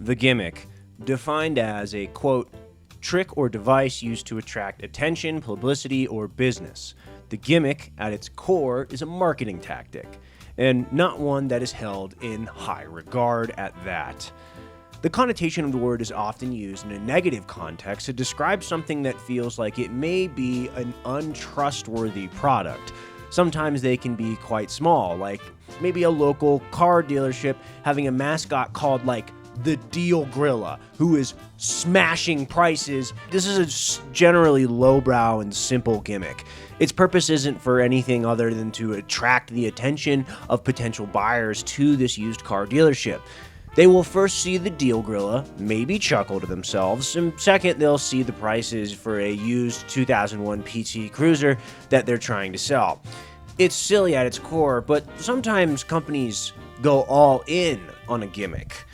The gimmick, defined as a, quote, trick or device used to attract attention, publicity, or business. The gimmick, at its core, is a marketing tactic, and not one that is held in high regard at that. The connotation of the word is often used in a negative context to describe something that feels like it may be an untrustworthy product. Sometimes they can be quite small, like maybe a local car dealership having a mascot called like the Deal Gorilla, who is smashing prices. This is a generally lowbrow and simple gimmick. Its purpose isn't for anything other than to attract the attention of potential buyers to this used car dealership. They will first see the Deal Gorilla, maybe chuckle to themselves, and second, they'll see the prices for a used 2001 PT Cruiser that they're trying to sell. It's silly at its core, but sometimes companies go all in on a gimmick.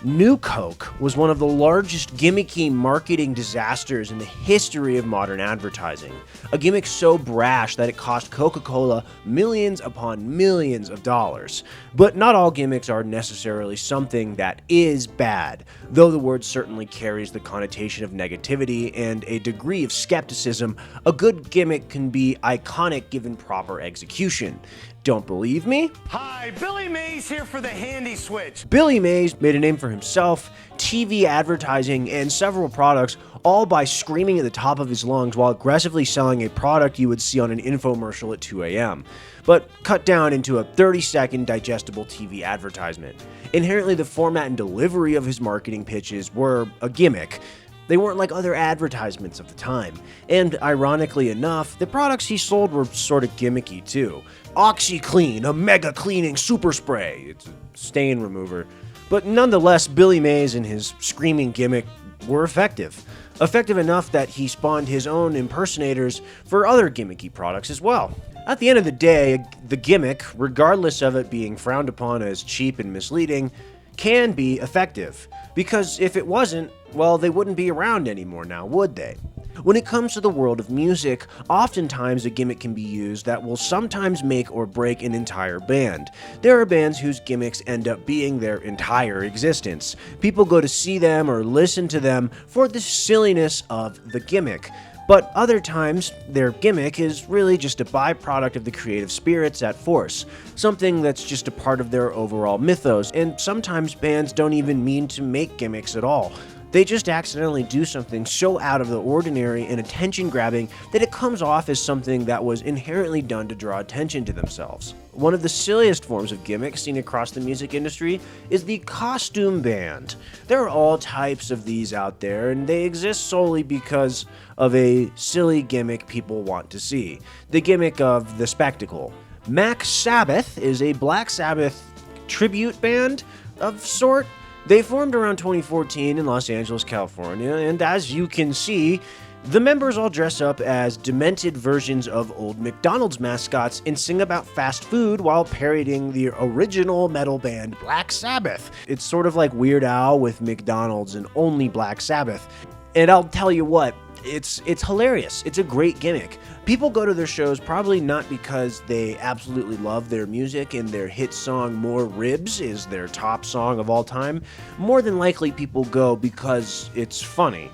New Coke was one of the largest gimmicky marketing disasters in the history of modern advertising. A gimmick so brash that it cost Coca-Cola millions upon millions of dollars. But not all gimmicks are necessarily something that is bad, though the word certainly carries the connotation of negativity and a degree of skepticism. A good gimmick can be iconic given proper execution. Don't believe me? Hi, Billy Mays here for the Handy Switch. Billy Mays made a name for himself, TV advertising, and several products, all by screaming at the top of his lungs while aggressively selling a product you would see on an infomercial at 2 a.m., but cut down into a 30-second digestible TV advertisement. Inherently, the format and delivery of his marketing pitches were a gimmick. They weren't like other advertisements of the time. And ironically enough, the products he sold were sort of gimmicky too. OxyClean, a mega cleaning super spray. It's a stain remover. But nonetheless, Billy Mays and his screaming gimmick were effective. Effective enough that he spawned his own impersonators for other gimmicky products as well. At the end of the day, the gimmick, regardless of it being frowned upon as cheap and misleading, can be effective. Because if it wasn't, well, they wouldn't be around anymore now, would they? When it comes to the world of music, oftentimes a gimmick can be used that will sometimes make or break an entire band. There are bands whose gimmicks end up being their entire existence. People go to see them or listen to them for the silliness of the gimmick. But other times, their gimmick is really just a byproduct of the creative spirits at force, something that's just a part of their overall mythos, and sometimes bands don't even mean to make gimmicks at all. They just accidentally do something so out of the ordinary and attention-grabbing that it comes off as something that was inherently done to draw attention to themselves. One of the silliest forms of gimmicks seen across the music industry is the costume band. There are all types of these out there, and they exist solely because of a silly gimmick people want to see. The gimmick of the spectacle. Mac Sabbath is a Black Sabbath tribute band of sort. They formed around 2014 in Los Angeles, California, and as you can see, the members all dress up as demented versions of old McDonald's mascots and sing about fast food while parodying the original metal band Black Sabbath. It's sort of like Weird Al with McDonald's and only Black Sabbath. And I'll tell you what, it's hilarious. It's a great gimmick. People go to their shows probably not because they absolutely love their music and their hit song More Ribs is their top song of all time. More than likely people go because it's funny.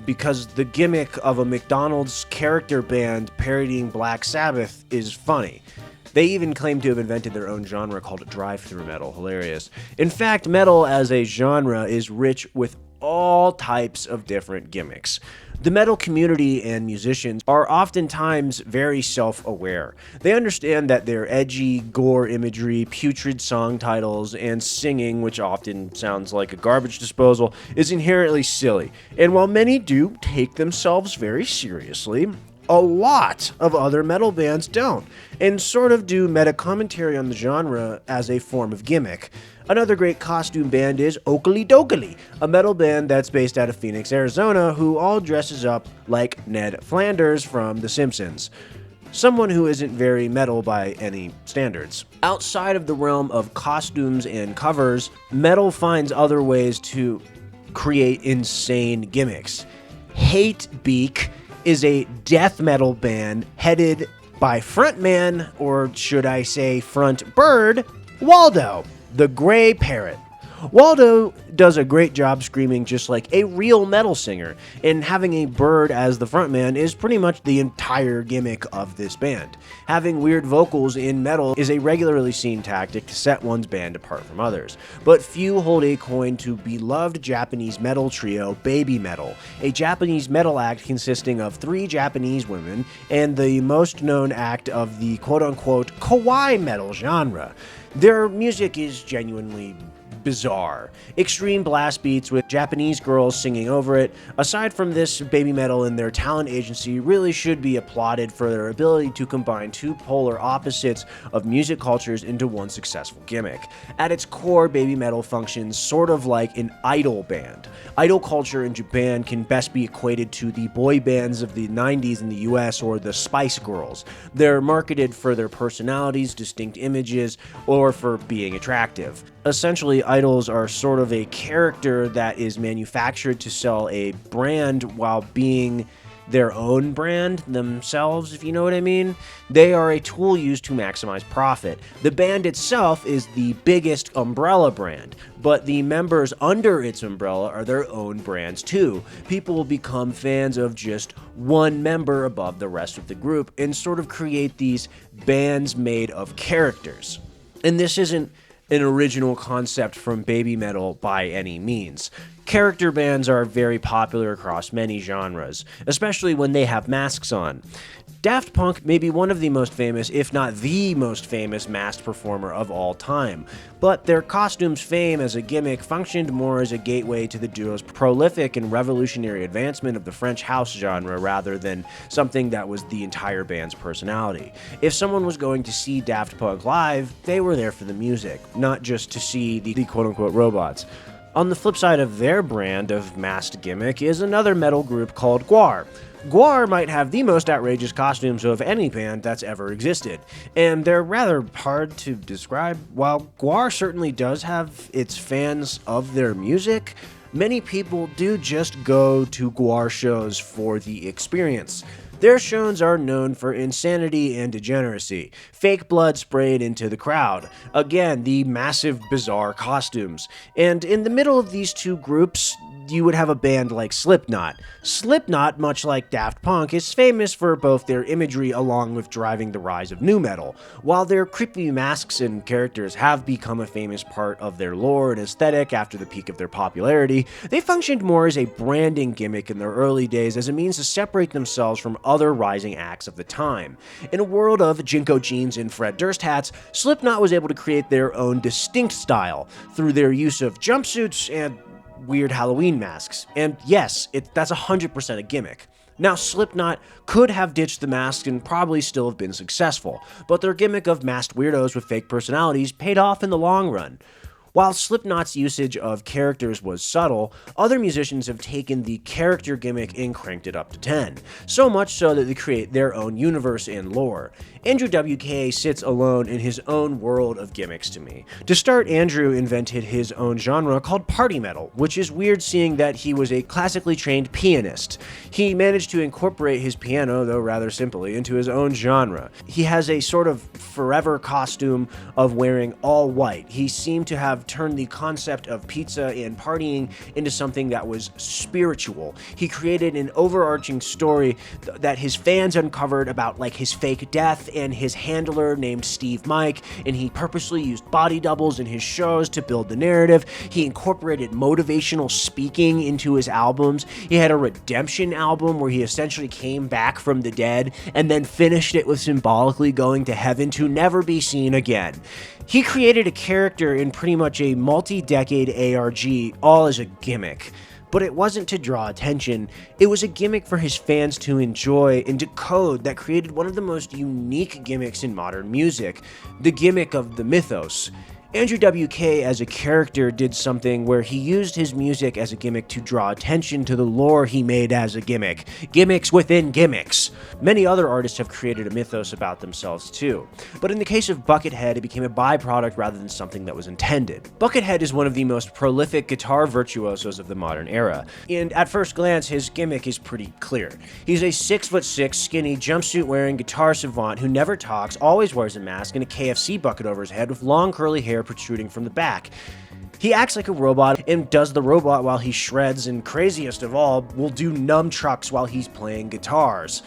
Because the gimmick of a McDonald's character band parodying Black Sabbath is funny. They even claim to have invented their own genre called drive-thru metal. Hilarious. In fact, metal as a genre is rich with all types of different gimmicks. The metal community and musicians are oftentimes very self-aware. They understand that their edgy, gore imagery, putrid song titles, and singing, which often sounds like a garbage disposal, is inherently silly. And while many do take themselves very seriously, a lot of other metal bands don't, and sort of do meta-commentary on the genre as a form of gimmick. Another great costume band is Oakley Dokley, a metal band that's based out of Phoenix, Arizona, who all dresses up like Ned Flanders from The Simpsons. Someone who isn't very metal by any standards. Outside of the realm of costumes and covers, metal finds other ways to create insane gimmicks. Hatebeak is a death metal band headed by frontman, or should I say front bird, Waldo, the Gray Parrot. Waldo does a great job screaming just like a real metal singer, and having a bird as the frontman is pretty much the entire gimmick of this band. Having weird vocals in metal is a regularly seen tactic to set one's band apart from others, but few hold a coin to beloved Japanese metal trio Baby Metal, a Japanese metal act consisting of 3 Japanese women and the most known act of the quote-unquote kawaii metal genre. Their music is genuinely bizarre. Extreme blast beats with Japanese girls singing over it. Aside from this, Baby Metal and their talent agency really should be applauded for their ability to combine 2 polar opposites of music cultures into one successful gimmick. At its core, Baby Metal functions sort of like an idol band. Idol culture in Japan can best be equated to the boy bands of the 90s in the US or the Spice Girls. They're marketed for their personalities, distinct images, or for being attractive. Essentially, idols are sort of a character that is manufactured to sell a brand while being their own brand themselves, if you know what I mean. They are a tool used to maximize profit. The band itself is the biggest umbrella brand, but the members under its umbrella are their own brands too. People will become fans of just one member above the rest of the group and sort of create these bands made of characters. And this isn't an original concept from Baby Metal by any means. Character bands are very popular across many genres, especially when they have masks on. Daft Punk may be one of the most famous, if not the most famous, masked performer of all time, but their costumes' fame as a gimmick functioned more as a gateway to the duo's prolific and revolutionary advancement of the French house genre rather than something that was the entire band's personality. If someone was going to see Daft Punk live, they were there for the music, not just to see the quote-unquote robots. On the flip side of their brand of masked gimmick is another metal group called Gwar. Gwar might have the most outrageous costumes of any band that's ever existed, and they're rather hard to describe. While Gwar certainly does have its fans of their music, many people do just go to Gwar shows for the experience. Their shows are known for insanity and degeneracy, fake blood sprayed into the crowd, again, the massive bizarre costumes. And in the middle of these two groups, you would have a band like Slipknot. Slipknot, much like Daft Punk, is famous for both their imagery along with driving the rise of nu metal. While their creepy masks and characters have become a famous part of their lore and aesthetic after the peak of their popularity, they functioned more as a branding gimmick in their early days as a means to separate themselves from other rising acts of the time. In a world of Jinko jeans and Fred Durst hats, Slipknot was able to create their own distinct style through their use of jumpsuits and weird Halloween masks. And yes, that's 100% a gimmick. Now, Slipknot could have ditched the masks and probably still have been successful, but their gimmick of masked weirdos with fake personalities paid off in the long run. While Slipknot's usage of characters was subtle, other musicians have taken the character gimmick and cranked it up to 10, so much so that they create their own universe and lore. Andrew WK sits alone in his own world of gimmicks to me. To start, Andrew invented his own genre called party metal, which is weird seeing that he was a classically trained pianist. He managed to incorporate his piano, though rather simply, into his own genre. He has a sort of forever costume of wearing all white. He seemed to have turned the concept of pizza and partying into something that was spiritual. He created an overarching story that his fans uncovered about like his fake death and his handler named Steve Mike, and he purposely used body doubles in his shows to build the narrative. He incorporated motivational speaking into his albums. He had a redemption album where he essentially came back from the dead and then finished it with symbolically going to heaven to never be seen again. He created a character in pretty much a multi-decade ARG, all as a gimmick. But it wasn't to draw attention, it was a gimmick for his fans to enjoy and decode that created one of the most unique gimmicks in modern music, the gimmick of the Mythos. Andrew WK as a character did something where he used his music as a gimmick to draw attention to the lore he made as a gimmick. Gimmicks within gimmicks. Many other artists have created a mythos about themselves too. But in the case of Buckethead, it became a byproduct rather than something that was intended. Buckethead is one of the most prolific guitar virtuosos of the modern era, and at first glance, his gimmick is pretty clear. He's a 6'6", skinny, jumpsuit-wearing guitar savant who never talks, always wears a mask, and a KFC bucket over his head with long curly hair protruding from the back. He acts like a robot and does the robot while he shreds, and craziest of all, will do nunchucks while he's playing guitars.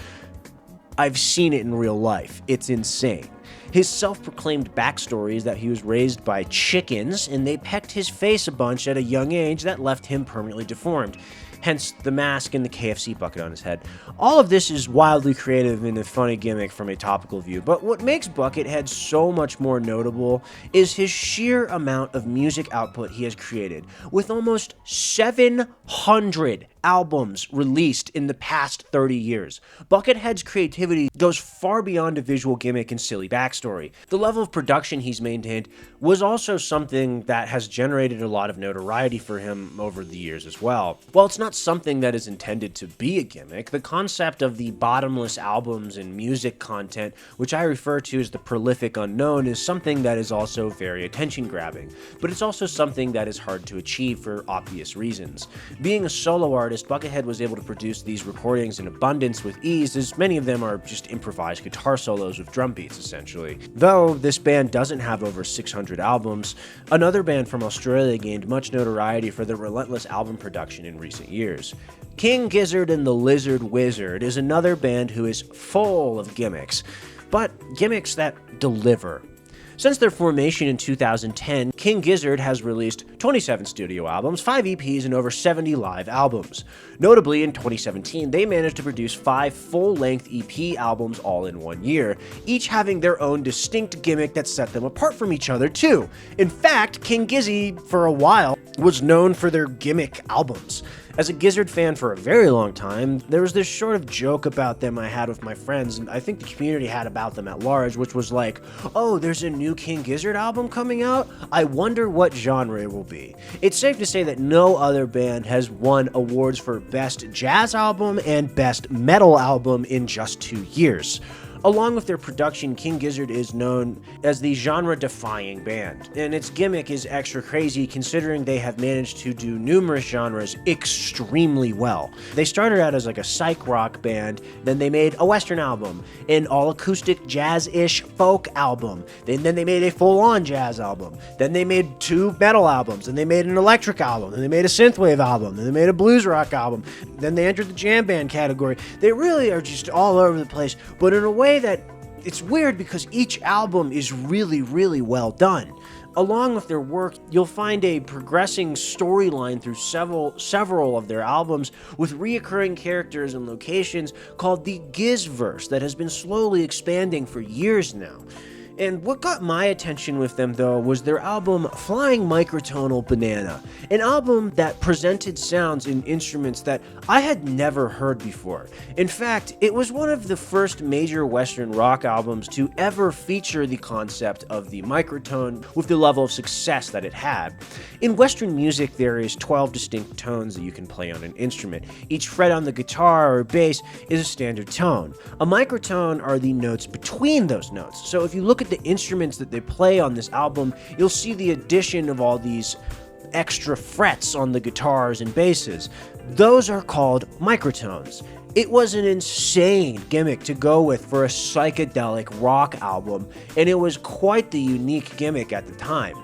I've seen it in real life. It's insane. His self-proclaimed backstory is that he was raised by chickens and they pecked his face a bunch at a young age that left him permanently deformed. Hence the mask and the KFC bucket on his head. All of this is wildly creative and a funny gimmick from a topical view, but what makes Buckethead so much more notable is his sheer amount of music output he has created. With almost 700 albums released in the past 30 years, Buckethead's creativity goes far beyond a visual gimmick and silly backstory. The level of production he's maintained was also something that has generated a lot of notoriety for him over the years as well. While it's not something that is intended to be a gimmick, the concept of the bottomless albums and music content, which I refer to as the prolific unknown, is something that is also very attention-grabbing, but it's also something that is hard to achieve for obvious reasons. Being a solo artist, Buckethead was able to produce these recordings in abundance with ease, as many of them are just improvised guitar solos with drum beats, essentially. Though this band doesn't have over 600 albums, another band from Australia gained much notoriety for their relentless album production in recent years. King Gizzard and the Lizard Wizard is another band who is full of gimmicks, but gimmicks that deliver. Since their formation in 2010, King Gizzard has released 27 studio albums, 5 EPs, and over 70 live albums. Notably, in 2017, they managed to produce 5 full-length EP albums all in 1 year, each having their own distinct gimmick that set them apart from each other, too. In fact, King Gizzy, for a while, was known for their gimmick albums. As a Gizzard fan for a very long time, there was this sort of joke about them I had with my friends, and I think the community had about them at large, which was like, oh, there's a new King Gizzard album coming out? I wonder what genre it will be. It's safe to say that no other band has won awards for Best Jazz Album and Best Metal Album in just 2 years. Along with their production, King Gizzard is known as the genre-defying band, and its gimmick is extra crazy considering they have managed to do numerous genres extremely well. They started out as like a psych rock band, then they made a western album, an all-acoustic jazz-ish folk album, then they made a full-on jazz album, then they made 2 metal albums, then they made an electric album, then they made a synthwave album, then they made a blues rock album, then they entered the jam band category. They really are just all over the place, but in a way that it's weird because each album is really, really well done. Along with their work, you'll find a progressing storyline through several of their albums with reoccurring characters and locations called the Gizverse that has been slowly expanding for years now. And what got my attention with them, though, was their album Flying Microtonal Banana, an album that presented sounds and instruments that I had never heard before. In fact, it was one of the first major Western rock albums to ever feature the concept of the microtone with the level of success that it had. In Western music, there is 12 distinct tones that you can play on an instrument. Each fret on the guitar or bass is a standard tone. A microtone are the notes between those notes. So if you look at the instruments that they play on this album, you'll see the addition of all these extra frets on the guitars and basses. Those are called microtones. It was an insane gimmick to go with for a psychedelic rock album, and it was quite the unique gimmick at the time.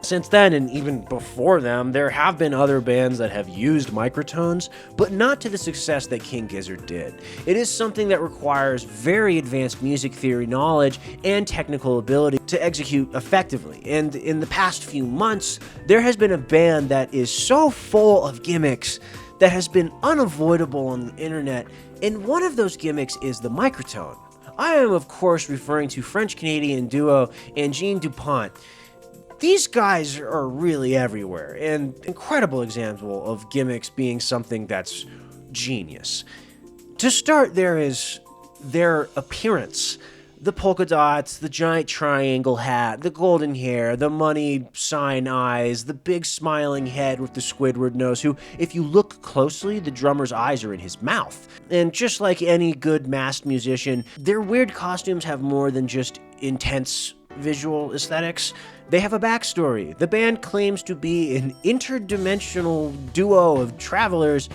Since then, and even before them, there have been other bands that have used microtones, but not to the success that King Gizzard did. It is something that requires very advanced music theory knowledge and technical ability to execute effectively. And in the past few months, there has been a band that is so full of gimmicks that has been unavoidable on the internet, and one of those gimmicks is the microtone. I am, of course, referring to French-Canadian duo Engine Dupont. These guys are really everywhere, and incredible example of gimmicks being something that's genius. To start, there is their appearance. The polka dots, the giant triangle hat, the golden hair, the money sign eyes, the big smiling head with the Squidward nose, who, if you look closely, the drummer's eyes are in his mouth. And just like any good masked musician, their weird costumes have more than just intense visual aesthetics. They have a backstory. The band claims to be an interdimensional duo of travelers,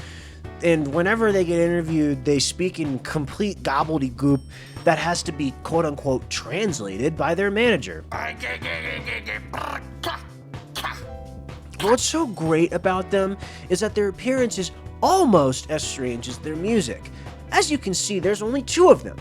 and whenever they get interviewed, they speak in complete gobbledygook that has to be quote-unquote translated by their manager. But what's so great about them is that their appearance is almost as strange as their music. As you can see, there's only 2 of them.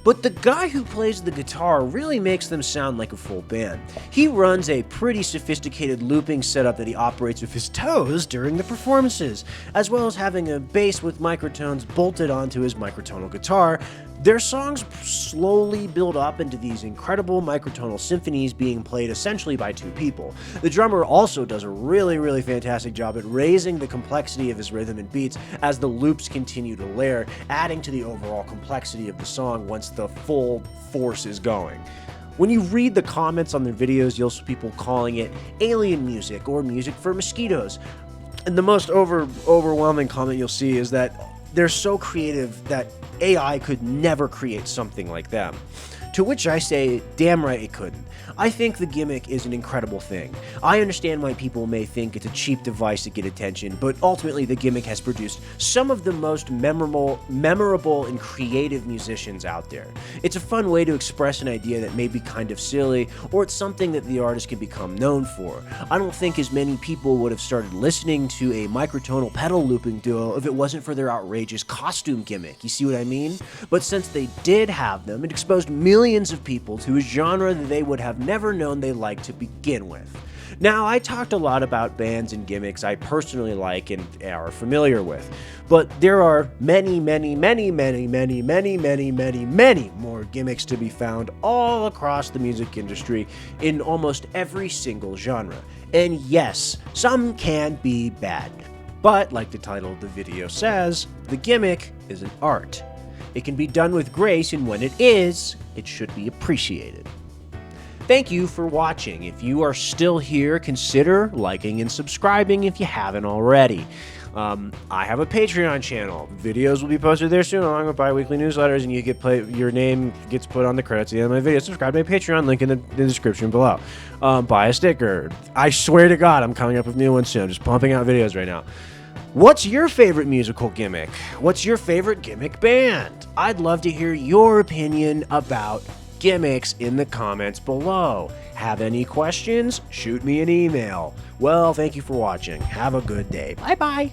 But the guy who plays the guitar really makes them sound like a full band. He runs a pretty sophisticated looping setup that he operates with his toes during the performances, as well as having a bass with microtones bolted onto his microtonal guitar. Their songs slowly build up into these incredible microtonal symphonies being played essentially by 2 people. The drummer also does a really fantastic job at raising the complexity of his rhythm and beats as the loops continue to layer, adding to the overall complexity of the song once the full force is going. When you read the comments on their videos, you'll see people calling it alien music or music for mosquitoes. And the most overwhelming comment you'll see is that they're so creative that AI could never create something like them. To which I say, damn right it couldn't. I think the Gimmick is an incredible thing. I understand why people may think it's a cheap device to get attention, but ultimately the Gimmick has produced some of the most memorable and creative musicians out there. It's a fun way to express an idea that may be kind of silly, or it's something that the artist can become known for. I don't think as many people would have started listening to a microtonal pedal looping duo if it wasn't for their outrageous costume gimmick, you see what I mean? But since they did have them, it exposed millions of people to a genre that they would have never known they liked to begin with. Now, I talked a lot about bands and gimmicks I personally like and are familiar with, but there are many more gimmicks to be found all across the music industry in almost every single genre. And yes, some can be bad. But, like the title of the video says, the gimmick is an art. It can be done with grace, and when it is, it should be appreciated. Thank you for watching. If you are still here, consider liking and subscribing if you haven't already. I have a Patreon channel. Videos will be posted there soon, along with bi-weekly newsletters, and your name gets put on the credits at the end of my video. Subscribe to my Patreon, link in the description below. Buy a sticker. I swear to God, I'm coming up with new ones soon. I'm just pumping out videos right now. What's your favorite musical gimmick? What's your favorite gimmick band? I'd love to hear your opinion about gimmicks in the comments below. Have any questions? Shoot me an email. Well, thank you for watching. Have a good day. Bye-bye.